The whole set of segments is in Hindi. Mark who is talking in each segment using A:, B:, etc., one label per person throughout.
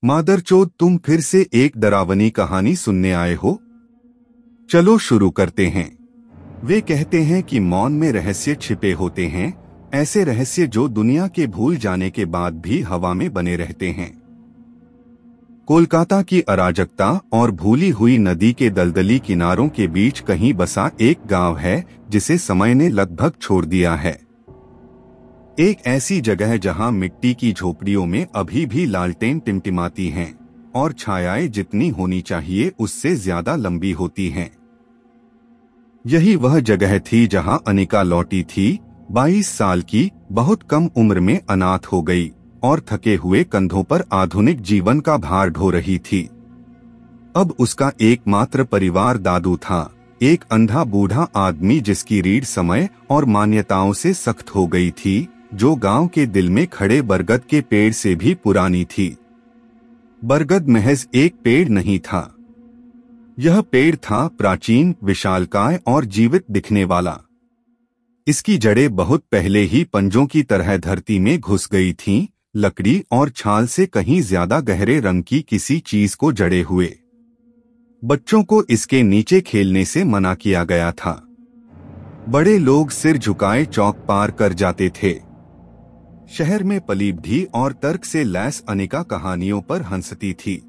A: मादरचोद, तुम फिर से एक डरावनी कहानी सुनने आए हो? चलो शुरू करते हैं। वे कहते हैं कि मौन में रहस्य छिपे होते हैं, ऐसे रहस्य जो दुनिया के भूल जाने के बाद भी हवा में बने रहते हैं। कोलकाता की अराजकता और भूली हुई नदी के दलदली किनारों के बीच कहीं बसा एक गांव है जिसे समय ने लगभग छोड़ दिया है। एक ऐसी जगह जहां मिट्टी की झोपड़ियों में अभी भी लालटेन टिमटिमाती हैं और छायाएं जितनी होनी चाहिए उससे ज्यादा लंबी होती हैं। यही वह जगह थी जहां अनिका लौटी थी, 22 साल की, बहुत कम उम्र में अनाथ हो गई और थके हुए कंधों पर आधुनिक जीवन का भार ढो रही थी। अब उसका एकमात्र परिवार दादू था, एक अंधा बूढ़ा आदमी जिसकी रीढ़ समय और मान्यताओं से सख्त हो गई थी, जो गांव के दिल में खड़े बरगद के पेड़ से भी पुरानी थी। बरगद महज एक पेड़ नहीं था, यह पेड़ था प्राचीन, विशालकाय और जीवित दिखने वाला। इसकी जड़ें बहुत पहले ही पंजों की तरह धरती में घुस गई थीं, लकड़ी और छाल से कहीं ज्यादा गहरे रंग की किसी चीज को जड़े हुए। बच्चों को इसके नीचे खेलने से मना किया गया था। बड़े लोग सिर झुकाए चौक पार कर जाते थे। शहर में पली बढ़ी और तर्क से लैस अनिका कहानियों पर हंसती थी।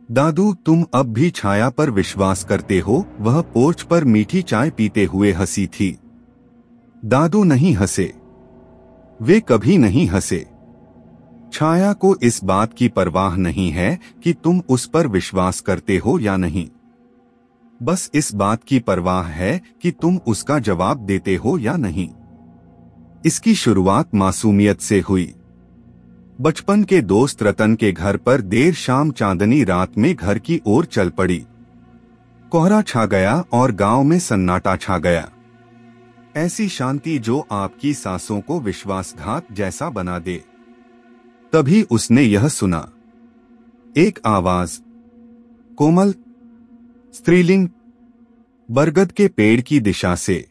A: दादू, तुम अब भी छाया पर विश्वास करते हो? वह पोर्च पर मीठी चाय पीते हुए हंसी थी। दादू नहीं हंसे, वे कभी नहीं हंसे। छाया को इस बात की परवाह नहीं है कि तुम उस पर विश्वास करते हो या नहीं। बस इस बात की परवाह है कि तुम उसका जवाब देते हो या नहीं। इसकी शुरुआत मासूमियत से हुई। बचपन के दोस्त रतन के घर पर देर शाम चांदनी रात में घर की ओर चल पड़ी। कोहरा छा गया और गांव में सन्नाटा छा गया। ऐसी शांति जो आपकी सांसों को विश्वासघात जैसा बना दे। तभी उसने यह सुना, एक आवाज, कोमल, स्त्रीलिंग, बरगद के पेड़ की दिशा से,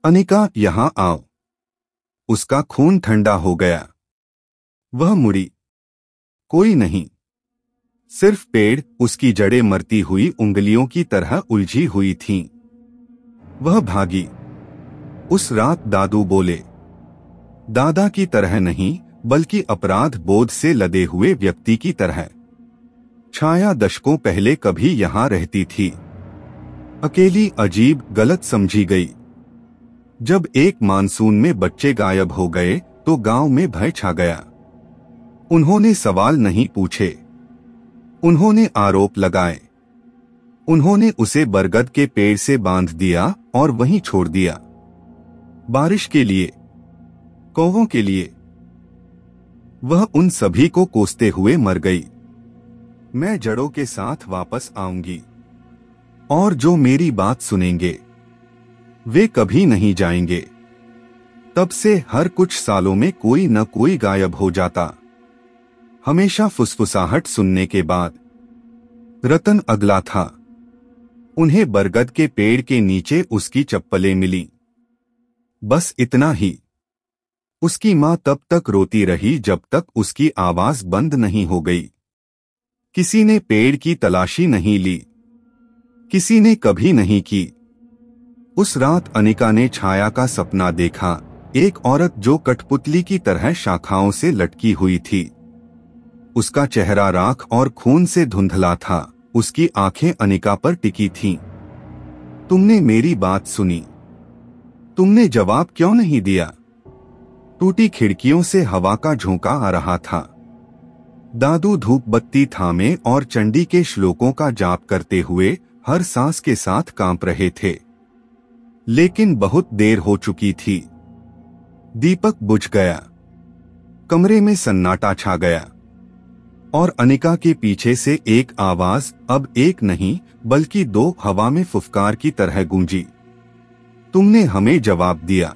A: अनिका, यहां आओ। उसका खून ठंडा हो गया। वह मुड़ी। कोई नहीं, सिर्फ पेड़, उसकी जड़ें मरती हुई उंगलियों की तरह उलझी हुई थीं। वह भागी। उस रात दादू बोले, दादा की तरह नहीं, बल्कि अपराध बोध से लदे हुए व्यक्ति की तरह। छाया दशकों पहले कभी यहां रहती थी। अकेली, अजीब, गलत समझी गई। जब एक मानसून में बच्चे गायब हो गए तो गांव में भय छा गया। उन्होंने सवाल नहीं पूछे, उन्होंने आरोप लगाए। उन्होंने उसे बरगद के पेड़ से बांध दिया और वहीं छोड़ दिया। बारिश के लिए, कौवों के लिए। वह उन सभी को कोसते हुए मर गई। मैं जड़ों के साथ वापस आऊंगी, और जो मेरी बात सुनेंगे वे कभी नहीं जाएंगे। तब से हर कुछ सालों में कोई न कोई गायब हो जाता, हमेशा फुसफुसाहट सुनने के बाद। रतन अगला था। उन्हें बरगद के पेड़ के नीचे उसकी चप्पलें मिली। बस इतना ही। उसकी मां तब तक रोती रही जब तक उसकी आवाज बंद नहीं हो गई। किसी ने पेड़ की तलाशी नहीं ली, किसी ने कभी नहीं की। उस रात अनिका ने छाया का सपना देखा, एक औरत जो कठपुतली की तरह शाखाओं से लटकी हुई थी। उसका चेहरा राख और खून से धुंधला था, उसकी आंखें अनिका पर टिकी थीं। तुमने मेरी बात सुनी? तुमने जवाब क्यों नहीं दिया? टूटी खिड़कियों से हवा का झोंका आ रहा था। दादू धूप बत्ती थामे और चंडी के श्लोकों का जाप करते हुए हर सांस के साथ कांप रहे थे। लेकिन बहुत देर हो चुकी थी। दीपक बुझ गया। कमरे में सन्नाटा छा गया और अनिका के पीछे से एक आवाज, अब एक नहीं बल्कि दो, हवा में फुफकार की तरह गूंजी। तुमने हमें जवाब दिया।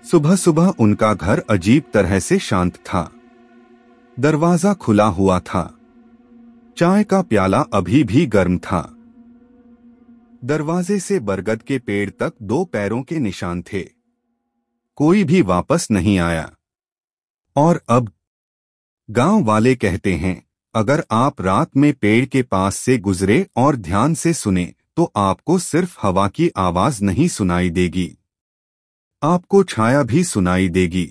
A: सुबह सुबह उनका घर अजीब तरह से शांत था। दरवाजा खुला हुआ था। चाय का प्याला अभी भी गर्म था। दरवाजे से बरगद के पेड़ तक 2 पैरों के निशान थे। कोई भी वापस नहीं आया। और अब गांव वाले कहते हैं, अगर आप रात में पेड़ के पास से गुजरे और ध्यान से सुने तो आपको सिर्फ हवा की आवाज नहीं सुनाई देगी, आपको छाया भी सुनाई देगी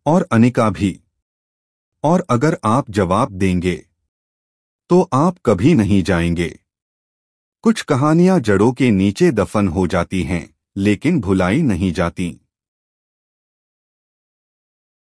A: और अनिका भी। और अगर आप जवाब देंगे तो आप कभी नहीं जाएंगे। कुछ कहानियां जड़ों के नीचे दफन हो जाती हैं, लेकिन भुलाई नहीं जाती।